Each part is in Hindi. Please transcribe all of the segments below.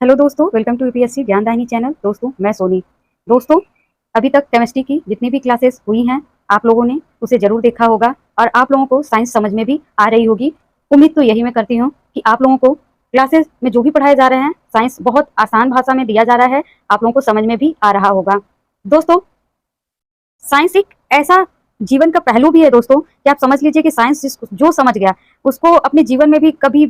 हेलो दोस्तों, वेलकम टू यूपीएससी ज्ञानदायिनी चैनल। दोस्तों मैं सोनी। दोस्तों अभी तक केमिस्ट्री की जितनी भी क्लासेस हुई हैं आप लोगों ने उसे जरूर देखा होगा और आप लोगों को साइंस समझ में भी आ रही होगी। उम्मीद तो यही मैं करती हूँ कि आप लोगों को क्लासेस में जो भी पढ़ाए जा रहे हैं साइंस बहुत आसान भाषा में दिया जा रहा है, आप लोगों को समझ में भी आ रहा होगा। दोस्तों साइंस एक ऐसा जीवन का पहलू भी है दोस्तों कि आप समझ लीजिए कि साइंस जो समझ गया उसको अपने जीवन में भी कभी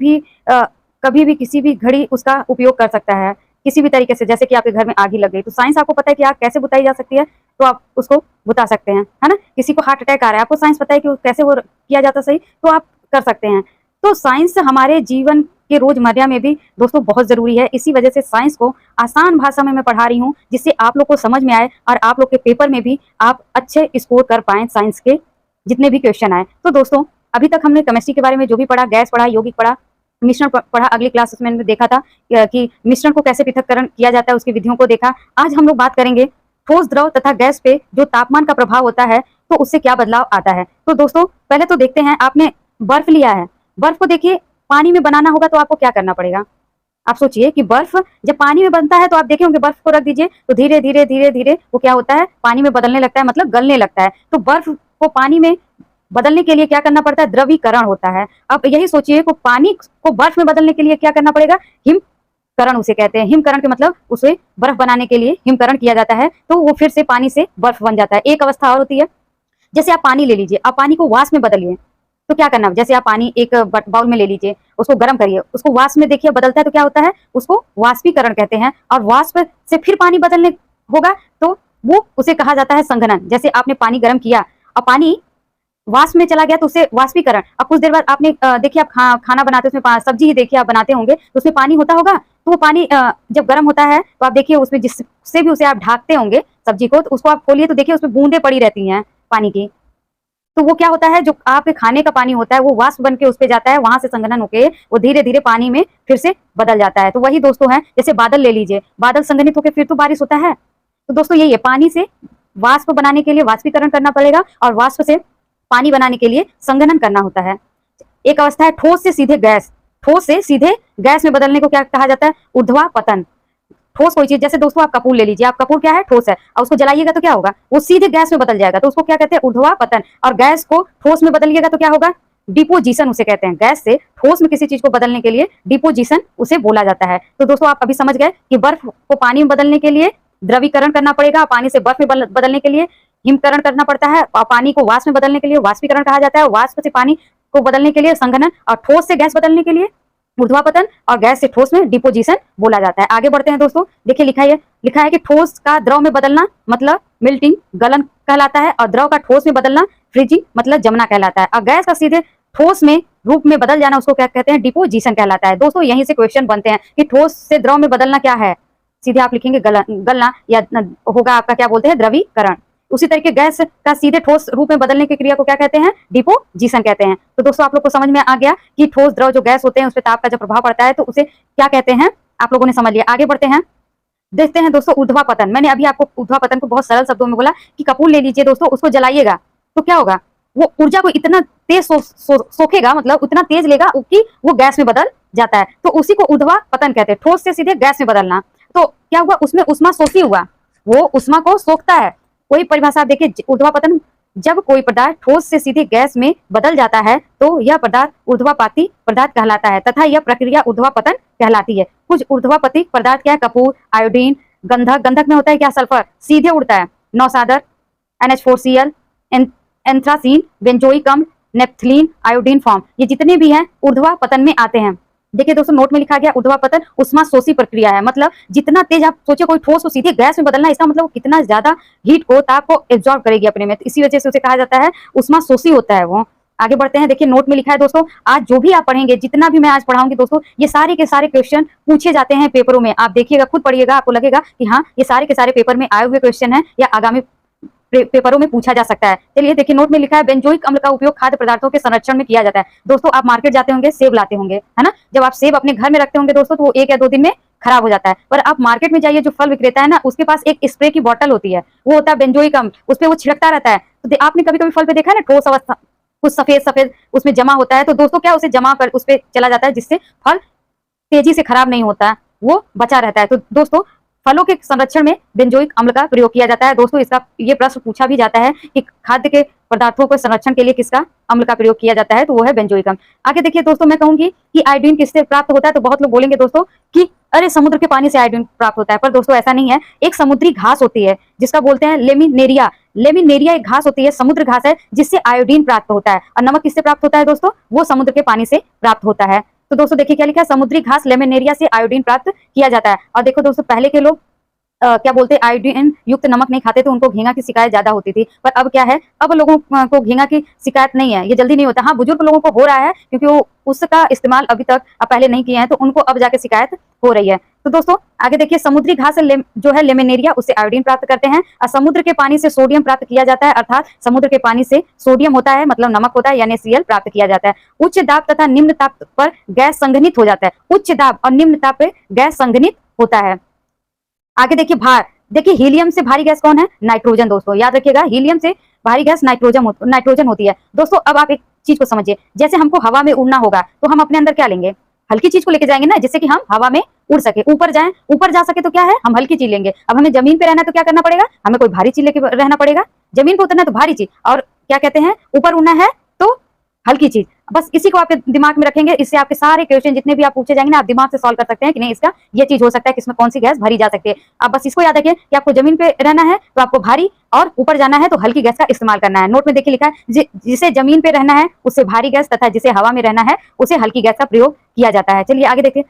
भी किसी भी घड़ी उसका उपयोग कर सकता है किसी भी तरीके से। जैसे कि आपके घर में आग ही लग गई तो साइंस आपको पता है कि आग कैसे बुताई जा सकती है, तो आप उसको बुता सकते हैं, है ना। किसी को हार्ट अटैक आ रहा है, आपको साइंस पता है कि कैसे वो किया जाता सही, तो आप कर सकते हैं। तो साइंस हमारे जीवन के रोजमर्रा में भी दोस्तों बहुत जरूरी है। इसी वजह से साइंस को आसान भाषा में मैं पढ़ा रही हूँ जिससे आप लोग को समझ में आए और आप लोग के पेपर में भी आप अच्छे स्कोर कर पाए साइंस के जितने भी क्वेश्चन आए। तो दोस्तों अभी तक हमने केमिस्ट्री के बारे में जो भी पढ़ा, गैस पढ़ा, यौगिक पढ़ा, मिश्रण पढ़ा। अगली क्लास में मैंने देखा था कि मिश्रण को कैसे पृथक्करण किया जाता है, उसकी विधियों को देखा। आज हम लोग बात करेंगे ठोस, द्रव तथा गैस पे जो तापमान का प्रभाव होता है तो उससे क्या बदलाव आता है। तो दोस्तों पहले तो देखते हैं, आपने बर्फ लिया है, बर्फ को देखिए पानी में बनाना होगा तो आपको क्या करना पड़ेगा। आप सोचिए कि बर्फ जब पानी में बनता है तो आप देखे होंगे बर्फ को रख दीजिए तो धीरे धीरे धीरे धीरे वो क्या होता है, पानी में बदलने लगता है, मतलब गलने लगता है। तो बर्फ को पानी में बदलने के लिए क्या करना पड़ता है, द्रवीकरण होता है। अब यही सोचिए को पानी को बर्फ में बदलने के लिए क्या करना पड़ेगा, हिमकरण उसे कहते हैं। हिमकरण के मतलब उसे बर्फ बनाने के लिए हिमकरण किया जाता है तो वो फिर से पानी से बर्फ बन जाता है। एक अवस्था और होती है, जैसे आप पानी ले लीजिए, आप पानी को वाष्प में बदलिए तो क्या करना, जैसे आप पानी एक बाउल में ले लीजिए, उसको गर्म करिए, उसको वाष्प में देखिए बदलता है तो क्या होता है, उसको वाष्पीकरण कहते हैं। और वाष्प से फिर पानी बदलने होगा तो वो उसे कहा जाता है संघनन। जैसे आपने पानी गर्म किया और पानी वाष्प में चला गया तो उसे वाष्पीकरण। अब कुछ देर बाद आपने देखिए आप खाना बनाते उसमें सब्जी ही देखिए आप बनाते होंगे तो उसमें पानी होता होगा, तो वो पानी जब गर्म होता है तो आप देखिए उसमें जिससे भी उसे आप ढाकते होंगे सब्जी को, तो उसको आप खोलिए तो देखिए उसमें बूंदे पड़ी रहती हैं पानी की। तो वो क्या होता है, जो आपके खाने का पानी होता है वो वाष्प बन के उस पे जाता है, वहां से संघनन होके वो धीरे धीरे पानी में फिर से बदल जाता है। तो वही दोस्तों है, जैसे बादल ले लीजिए, बादल संघनित होकर फिर तो बारिश होता है। तो दोस्तों यही है, पानी से वाष्प बनाने के लिए वाष्पीकरण करना पड़ेगा और वाष्प से पानी बनाने के लिए संघनन करना होता है। एक अवस्था है ठोस से सीधे गैस। ठोस से सीधे गैस में बदलने को क्या कहा जाता है, ऊर्ध्वापतन। ठोस कोई चीज, जैसे दोस्तों आप कपूर ले लीजिए, आप कपूर क्या है, ठोस है, और उसको जलाइएगा तो क्या होगा, वो सीधे गैस में बदल जाएगा, तो उसको क्या कहते हैं, ऊर्ध्वापतन। और गैस को ठोस में बदलिएगा तो क्या होगा, डिपोजिशन उसे कहते हैं। गैस से ठोस में किसी चीज को बदलने के लिए डिपोजिशन उसे बोला जाता है। तो दोस्तों आप अभी समझ गए कि बर्फ को पानी में बदलने के लिए द्रवीकरण करना पड़ेगा, पानी से बर्फ में बदलने के लिए हिमकरण करना पड़ता है, और पानी को वाष्प में बदलने के लिए वाष्पीकरण कहा जाता है, वाष्प से पानी को बदलने के लिए संघनन, और ठोस से गैस बदलने के लिए ऊर्ध्वापतन, और गैस से ठोस में डिपोजिशन बोला जाता है। आगे बढ़ते हैं दोस्तों, देखिए लिखा है कि ठोस का द्रव में बदलना मतलब मिल्टिंग, गलन कहलाता है, और द्रव का ठोस में बदलना फ्रीजिंग मतलब जमना कहलाता है, और गैस का सीधे ठोस में रूप में बदल जाना उसको क्या कहते हैं, डिपोजिशन कहलाता है। दोस्तों यहीं से क्वेश्चन बनते हैं कि ठोस से द्रव में बदलना क्या है, सीधे आप लिखेंगे गलना, या होगा आपका क्या बोलते हैं, द्रवीकरण। उसी तरीके गैस का सीधे ठोस रूप में बदलने की क्रिया को क्या कहते हैं, डिपोजिशन कहते हैं। तो दोस्तों आप लोग को समझ में आ गया कि ठोस द्रव जो गैस होते हैं उस पर ताप का जब प्रभाव पड़ता है तो उसे क्या कहते हैं, आप लोगों ने समझ लिया। आगे बढ़ते हैं, देखते हैं दोस्तों ऊर्ध्वापतन। मैंने अभी आपको ऊर्ध्वापतन को बहुत सरल शब्दों में बोला कि कपूर ले लीजिए दोस्तों, उसको जलाइएगा तो क्या होगा, वो ऊर्जा को इतना तेज सोखेगा, मतलब उतना तेज लेगा कि वो गैस में बदल जाता है, तो उसी को ऊर्ध्वापतन कहते हैं, ठोस से सीधे गैस में बदलना। तो क्या हुआ, उसमें उष्मा शोषी हुआ, वो उष्मा को सोखता है। कोई परिभाषा आप देखिए, ऊर्ध्वापतन जब कोई पदार्थ ठोस से सीधे गैस में बदल जाता है तो यह पदार्थ ऊर्ध्वापाती पदार्थ कहलाता है तथा यह प्रक्रिया ऊर्ध्वापतन कहलाती है। कुछ ऊर्ध्वापतिक पदार्थ क्या है, कपूर, आयोडीन, गंधक, गंधक में होता है क्या, सल्फर, सीधे उड़ता है, नौसादर, NH4Cl, एंथ्रासीन, बेंजोइक अम्ल, नेप्थलीन, आयोडीन फॉर्म, ये जितने भी हैं ऊर्ध्वापतन में आते हैं। देखिए दोस्तों नोट में लिखा गया ऊर्ध्वापतन उष्मा शोषी प्रक्रिया है, मतलब जितना तेज आप सोचे कोई ठोस को सीधे गैस में बदलना, इसका मतलब वो कितना ज्यादा हीट को, ताप को एब्जॉर्ब करेगी अपने में, तो इसी वजह से उसे कहा जाता है उष्मा शोषी होता है वो। आगे बढ़ते हैं, देखिए नोट में लिखा है दोस्तों, आज जो भी आप पढ़ेंगे, जितना भी मैं आज पढ़ाऊंगी दोस्तों, ये सारे के सारे क्वेश्चन पूछे जाते हैं पेपरों में। आप देखिएगा, खुद पढ़िएगा, आपको लगेगा कि हाँ ये सारे के सारे पेपर में आए हुए क्वेश्चन है या आगामी पेपरों में पूछा जा सकता है। चलिए देखिए नोट में लिखा है बेंजोइक अम्ल का उपयोग खाद्य पदार्थों के संरक्षण में किया जाता है। दोस्तों आप मार्केट जाते होंगे, सेब लाते होंगे, है ना, जब आप सेब अपने घर में रखते होंगे दोस्तों तो वो 1 या 2 दिन में खराब हो जाता है, पर आप मार्केट में जाइए, जो फल विक्रेता है ना, उसके पास एक स्प्रे की बोतल होती है, वो होता है बेंजोइक अम्ल, उस पर वो छिड़कता रहता है। तो आपने कभी कभी फल पे देखा है ना, ठोस अवस्था कुछ सफेद सफेद उसमें जमा होता है, तो दोस्तों क्या उसे जमा कर उस पर चला जाता है, जिससे फल तेजी से खराब नहीं होता, वो बचा रहता है। तो दोस्तों फलों के संरक्षण में बेंजोइक अम्ल का प्रयोग किया जाता है। दोस्तों इसका ये प्रश्न पूछा भी जाता है कि खाद्य के पदार्थों के संरक्षण के लिए किसका अम्ल का प्रयोग किया जाता है, तो वो है बेंजोइक अम्ल। आगे देखिए दोस्तों, मैं कहूंगी कि आयोडीन किससे प्राप्त होता है, तो बहुत लोग बोलेंगे दोस्तों कि अरे समुद्र के पानी से आयोडीन प्राप्त होता है, पर दोस्तों ऐसा नहीं है। एक समुद्री घास होती है जिसका बोलते हैं लेमिनेरिया। लेमिनेरिया एक घास होती है, समुद्र घास है, जिससे आयोडीन प्राप्त होता है। और नमक किससे प्राप्त होता है दोस्तों, वो समुद्र के पानी से प्राप्त होता है। तो दोस्तों देखिए क्या लिखा है, समुद्री घास लेमिनेरिया से आयोडीन प्राप्त किया जाता है। और देखो दोस्तों, पहले के लोग क्या बोलते हैं, आयोडीन युक्त नमक नहीं खाते थे, उनको घेंगा की शिकायत ज्यादा होती थी। पर अब क्या है, अब लोगों को घेंगा की शिकायत नहीं है, ये जल्दी नहीं होता। हाँ, बुजुर्ग लोगों को हो रहा है क्योंकि वो उसका इस्तेमाल अभी तक पहले नहीं किए हैं, तो उनको अब जाके शिकायत हो रही है। तो दोस्तों आगे देखिए, समुद्री घास जो है लेमिनेरिया, उससे आयोडीन प्राप्त करते हैं। और समुद्र के पानी से सोडियम प्राप्त किया जाता है, अर्थात समुद्र के पानी से सोडियम होता है, मतलब नमक होता है, यानी Cl प्राप्त किया जाता है। उच्च दाब तथा निम्न ताप पर गैस संघनित हो जाता है। उच्च दाब और निम्न ताप पे गैस संघनित होता है। आगे देखिए भार, देखिए हीलियम से भारी गैस कौन है, नाइट्रोजन। दोस्तों याद रखिएगा, हीलियम से भारी गैस नाइट्रोजन होती है। दोस्तों अब आप एक चीज को समझिए, जैसे हमको हवा में उड़ना होगा तो हम अपने अंदर क्या लेंगे, हल्की चीज को लेके जाएंगे ना, जिससे कि हम हवा में उड़ सके, ऊपर जाएं, ऊपर जा सके तो क्या है, हम हल्की चीज लेंगे। अब हमें जमीन पे रहना है तो क्या करना पड़ेगा, हमें कोई भारी चीज लेके रहना पड़ेगा। जमीन पे उतरना है तो भारी चीज, और क्या कहते हैं, ऊपर उड़ना है तो हल्की चीज। बस इसी को आपके दिमाग में रखेंगे, इससे आपके सारे क्वेश्चन जितने भी आप पूछे जाएंगे ना, आप दिमाग से सॉल्व कर सकते हैं कि नहीं, इसका ये चीज हो सकता है कि इसमें कौन सी गैस भरी जा सकती है। आप बस इसको याद रखिए कि आपको जमीन पे रहना है तो आपको भारी, और ऊपर जाना है तो हल्की गैस का इस्तेमाल करना है। नोट में देखिए लिखा है, जिसे जमीन पे रहना है उससे भारी गैस, तथा जिसे हवा में रहना है उसे हल्की गैस का प्रयोग किया जाता है। चलिए आगे देखिए,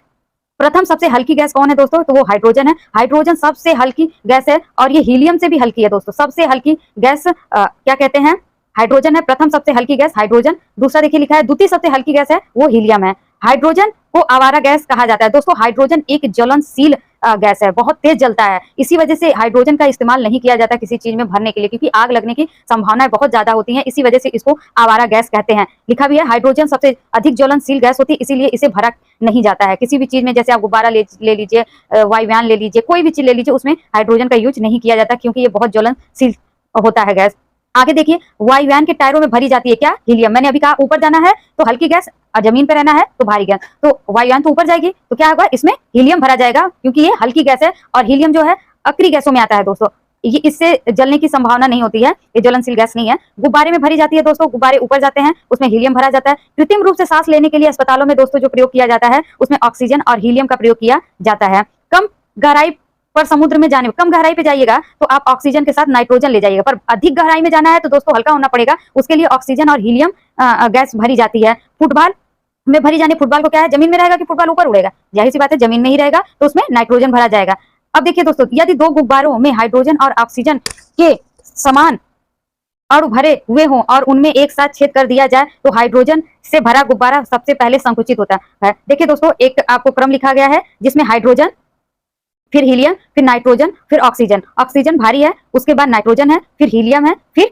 प्रथम सबसे हल्की गैस कौन है दोस्तों, तो वो हाइड्रोजन है। हाइड्रोजन सबसे हल्की गैस है, और ये हीलियम से भी हल्की है। दोस्तों सबसे हल्की गैस क्या कहते हैं, हाइड्रोजन है। प्रथम सबसे हल्की गैस हाइड्रोजन। दूसरा देखिए लिखा है, द्वितीय सबसे हल्की गैस है वो हीलियम है। हाइड्रोजन को आवारा गैस कहा जाता है। दोस्तों हाइड्रोजन एक ज्वलनशील गैस है, बहुत तेज जलता है। इसी वजह से हाइड्रोजन का इस्तेमाल नहीं किया जाता किसी चीज में भरने के लिए, क्योंकि आग लगने की संभावनाएं बहुत ज्यादा होती हैं। इसी वजह से इसको आवारा गैस कहते हैं। लिखा भी है, हाइड्रोजन सबसे अधिक ज्वलनशील गैस होती है, इसीलिए इसे भरा नहीं जाता है किसी भी चीज में। जैसे आप गुब्बारा ले लीजिए, वायुयान ले लीजिए, कोई भी चीज ले लीजिए, उसमें हाइड्रोजन का यूज नहीं किया जाता, क्योंकि ये बहुत ज्वलनशील होता है गैस। आगे देखिए, वायुयान के टायरों में भरी जाती है क्या, हीलियम। मैंने अभी कहा ऊपर जाना है तो हल्की गैस, और जमीन पे रहना है तो भारी गैस। तो वायुयान तो ऊपर जाएगी तो क्या होगा, इसमें हीलियम भरा जाएगा, क्योंकि ये हल्की गैस है। और हीलियम जो है अक्रिय गैसों में आता है दोस्तों, ये इससे जलने की संभावना नहीं होती है, ये ज्वलनशील गैस नहीं है। गुब्बारे में भरी जाती है दोस्तों, गुब्बारे ऊपर जाते हैं, उसमें हीलियम भरा जाता है। कृत्रिम रूप से सांस लेने के लिए अस्पतालों में दोस्तों जो प्रयोग किया जाता है, उसमें ऑक्सीजन और हीलियम का प्रयोग किया जाता है। कम गहराई पर समुद्र में जाने, कम गहराई पे जाइएगा तो आप ऑक्सीजन के साथ नाइट्रोजन ले जाइएगा, पर अधिक गहराई में जाना है तो दोस्तों हल्का होना पड़ेगा, उसके लिए ऑक्सीजन और हीलियम गैस भरी जाती है। फुटबॉल में भरी जाने, फुटबॉल को क्या है, जमीन में रहेगा कि फुटबॉल ऊपर उड़ेगा, जाहिर सी बात है जमीन में ही रहेगा, तो उसमें नाइट्रोजन भरा जाएगा। अब देखिए दोस्तों, यदि दो गुब्बारों में हाइड्रोजन और ऑक्सीजन के समान अणु भरे हुए हों और उनमें एक साथ छेद कर दिया जाए तो हाइड्रोजन से भरा गुब्बारा सबसे पहले संकुचित होता है। देखिए दोस्तों, एक आपको क्रम लिखा गया है जिसमें हाइड्रोजन, फिर हीलियम, फिर नाइट्रोजन, फिर ऑक्सीजन। ऑक्सीजन भारी है, उसके बाद नाइट्रोजन है, फिर हीलियम है, फिर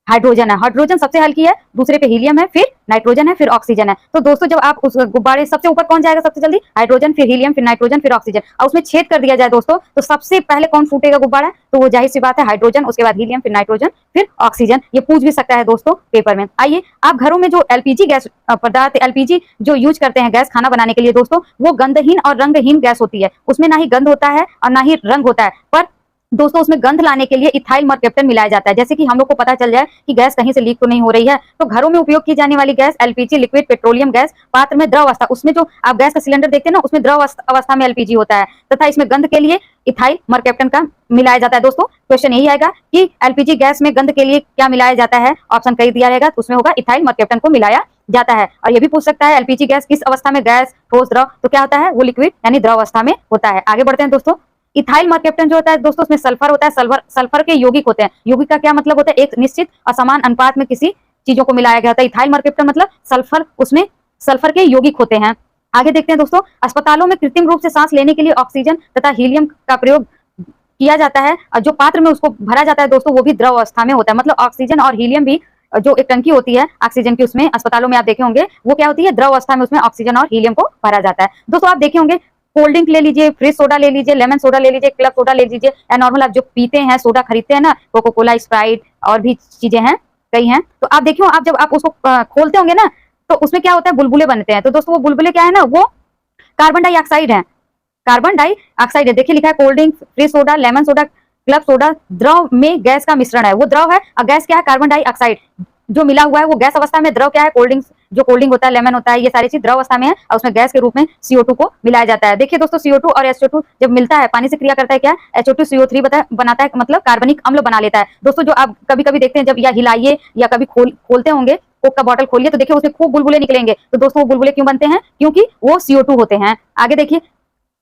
हाइड्रोजन है। हाइड्रोजन सबसे हल्की है, दूसरे पे हीलियम है, फिर नाइट्रोजन है, फिर ऑक्सीजन है। तो दोस्तों जब आप उस गुब्बारे, सबसे ऊपर कौन जाएगा सबसे जल्दी, हाइड्रोजन, फिर हीलियम, फिर नाइट्रोजन, फिर ऑक्सीजन, और उसमें छेद कर दिया जाए दोस्तों, तो सबसे पहले कौन फूटेगा गुब्बारा, तो वो जाहिर सी बात है हाइड्रोजन, उसके बाद हीलियम, फिर नाइट्रोजन, फिर ऑक्सीजन। ये पूछ भी सकता है दोस्तों पेपर में। आइए, आप घरों में जो एलपीजी गैस पदार्थ, एलपीजी जो यूज करते हैं गैस खाना बनाने के लिए दोस्तों, वो गंधहीन और रंगहीन गैस होती है। उसमें ना ही गंध होता है और ना ही रंग होता है, पर दोस्तों उसमें गंध लाने के लिए इथाइल मर्केप्टन मिलाया जाता है। जैसे कि हम लोग को पता चल जाए कि गैस कहीं से लीक तो नहीं हो रही है, तो घरों में उपयोग की जाने वाली gas LPG, liquid petroleum gas, पात्र में द्रव अवस्था, उसमें जो आप गैस का सिलेंडर देखते हैं ना, उसमें द्रव अवस्था में एलपीजी होता है, तथा इसमें गंध के लिए इथाइल मर्केप्टन का मिलाया जाता है। दोस्तों क्वेश्चन यही आएगा कि एलपीजी गैस में गंध के लिए क्या मिलाया जाता है, ऑप्शन कई दिया रहेगा, तो उसमें होगा इथाइल मर्केप्टन को मिलाया जाता है। और ये भी पूछ सकता है एलपीजी गैस किस अवस्था में, गैस, ठोस, द्रव, तो क्या होता है, वो लिक्विड यानी द्रव अवस्था में होता है। आगे बढ़ते हैं दोस्तों, इथाइल मर्केप्टन जो होता है दोस्तों, उसमें सल्फर होता है। सल्फर के यौगिक होते हैं। यौगिक का क्या मतलब होता है, एक निश्चित असमान अनुपात में किसी चीजों को मिलाया गया होता है। इथाइल मर्केप्टन मतलब सल्फर, उसमें सल्फर के यौगिक होते हैं। आगे देखते हैं दोस्तों, अस्पतालों में कृत्रिम रूप से सांस लेने के लिए ऑक्सीजन तथा हीलियम का प्रयोग किया जाता है, और जो पात्र में उसको भरा जाता है दोस्तों, वो भी द्रव अवस्था में होता है। मतलब ऑक्सीजन और हीलियम भी, जो एक टंकी होती है ऑक्सीजन की, उसमें अस्पतालों में आप देखे होंगे, वो क्या होती है, द्रव अवस्था में, उसमें ऑक्सीजन और हीलियम को भरा जाता है। दोस्तों आप देखे होंगे, कोल्ड ड्रिंक ले लीजिए, फ्रेश सोडा ले लीजिए, लेमन सोडा ले लीजिए, क्लब सोडा ले लीजिए, या नॉर्मल आप जो पीते हैं सोडा खरीदते हैं ना, कोको कोला, स्प्राइट और भी चीजें हैं, कई हैं, तो आप देखियो, आप जब आप उसको खोलते होंगे ना, तो उसमें क्या होता है, बुलबुले बनते हैं। तो दोस्तों वो बुलबुले क्या है ना, वो कार्बन डाइऑक्साइड है। कार्बन डाइऑक्साइड है। देखिए लिखा है cold drink, fresh soda, lemon soda, club soda द्रव में गैस का मिश्रण है। वो द्रव है और गैस क्या है? कार्बन डाइऑक्साइड जो मिला हुआ है वो गैस अवस्था में। द्रव क्या है? कोल्ड ड्रिंक, जो कोल्ड ड्रिंक होता है, लेमन होता है, ये सारी चीज द्रव अवस्था में है और उसमें गैस के रूप में CO2 को मिलाया जाता है। देखिए दोस्तों CO2 और H2 जब मिलता है पानी से क्रिया करता है क्या? H2 CO3 बनाता है, मतलब कार्बनिक अम्ल बना लेता है। दोस्तों जो आप कभी कभी देखते हैं जब या हिलाइए या कभी खोलते होंगे कोक का बॉटल खोलिए तो देखिए उसमें खूब बुलबुले निकलेंगे। तो दोस्तों वो बुलबुले क्यों बनते हैं? क्योंकि वो CO2 होते हैं। आगे देखिए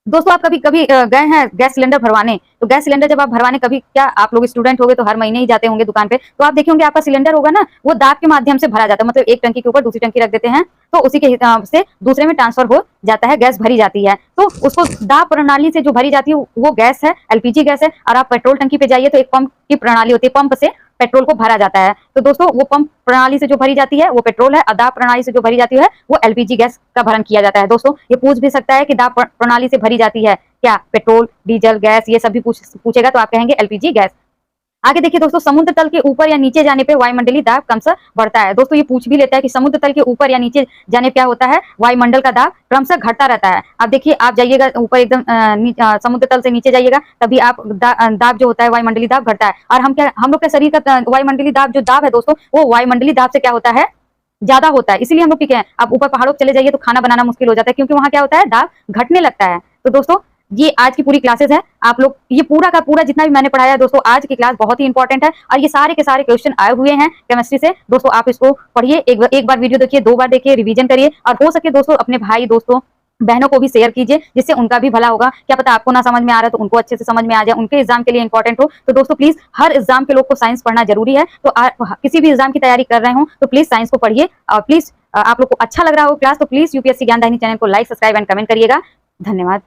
दोस्तों, आप कभी कभी गए हैं गैस सिलेंडर भरवाने, तो गैस सिलेंडर जब आप भरवाने, कभी क्या आप लोग स्टूडेंट होंगे तो हर महीने ही जाते होंगे दुकान पे, तो आप देखे होंगे आपका सिलेंडर होगा ना, वो दाब के माध्यम से भरा जाता है। मतलब एक टंकी के ऊपर दूसरी टंकी रख देते हैं तो उसी के हिसाब से दूसरे में ट्रांसफर हो जाता है, गैस भरी जाती है। तो उसको दाब प्रणाली से जो भरी जाती है वो गैस है, LPG गैस है। और आप पेट्रोल टंकी पे जाइए तो एक पंप की प्रणाली होती है, पंप से पेट्रोल को भरा जाता है। तो दोस्तों वो पंप प्रणाली से जो भरी जाती है वो पेट्रोल है, और दाब प्रणाली से जो भरी जाती है वो LPG गैस का भरण किया जाता है। दोस्तों ये पूछ भी सकता है कि दाब प्रणाली से भरी जाती है क्या? पेट्रोल, डीजल, गैस, ये सब भी पूछेगा तो आप कहेंगे LPG गैस। आगे देखिए दोस्तों, समुद्र तल के ऊपर या नीचे जाने पे वायुमंडलीय दाब क्रमशः बढ़ता है। दोस्तों ये पूछ भी लेता है कि समुद्र तल के ऊपर या नीचे जाने पे क्या होता है? वायुमंडल का दाब क्रमशः घटता रहता है। अब देखिए आप जाइएगा ऊपर एकदम समुद्र तल से नीचे जाइएगा तभी आप दाब जो होता है वायुमंडलीय दाब घटता है। और हम लोग के शरीर का वायुमंडलीय दाब जो दाब है दोस्तों, वो वायुमंडलीय दाब से क्या होता है? ज्यादा होता है। इसीलिए हम लोग ठीक है, आप ऊपर पहाड़ों पर चले जाइए तो खाना बनाना मुश्किल हो जाता है, क्योंकि वहां क्या होता है? दाब घटने लगता है। तो दोस्तों ये आज की पूरी क्लासेस है। आप लोग ये पूरा का पूरा जितना भी मैंने पढ़ाया है दोस्तों, आज की क्लास बहुत ही इंपॉर्टेंट है और ये सारे के सारे क्वेश्चन आए हुए हैं केमिस्ट्री से। दोस्तों आप इसको पढ़िए, एक बार वीडियो देखिए, 2 बार देखिए, रिवीजन करिए, और हो सके दोस्तों अपने भाई दोस्तों बहनों को भी शेयर कीजिए, जिससे उनका भी भला होगा। क्या पता आपको ना समझ में आ रहा है तो उनको अच्छे से समझ में आ जाए, उनके एग्जाम के लिए इंपॉर्टेंट हो। तो दोस्तों प्लीज, हर एग्जाम के लोग को साइंस पढ़ना जरूरी है। तो किसी भी एग्जाम की तैयारी कर रहे हो तो प्लीज साइंस को पढ़िए, और प्लीज आप लोग को अच्छा लग रहा हो क्लास तो प्लीज UPSC ज्ञानदायिनी चैनल को लाइक, सब्सक्राइब एंड कमेंट करिएगा। धन्यवाद।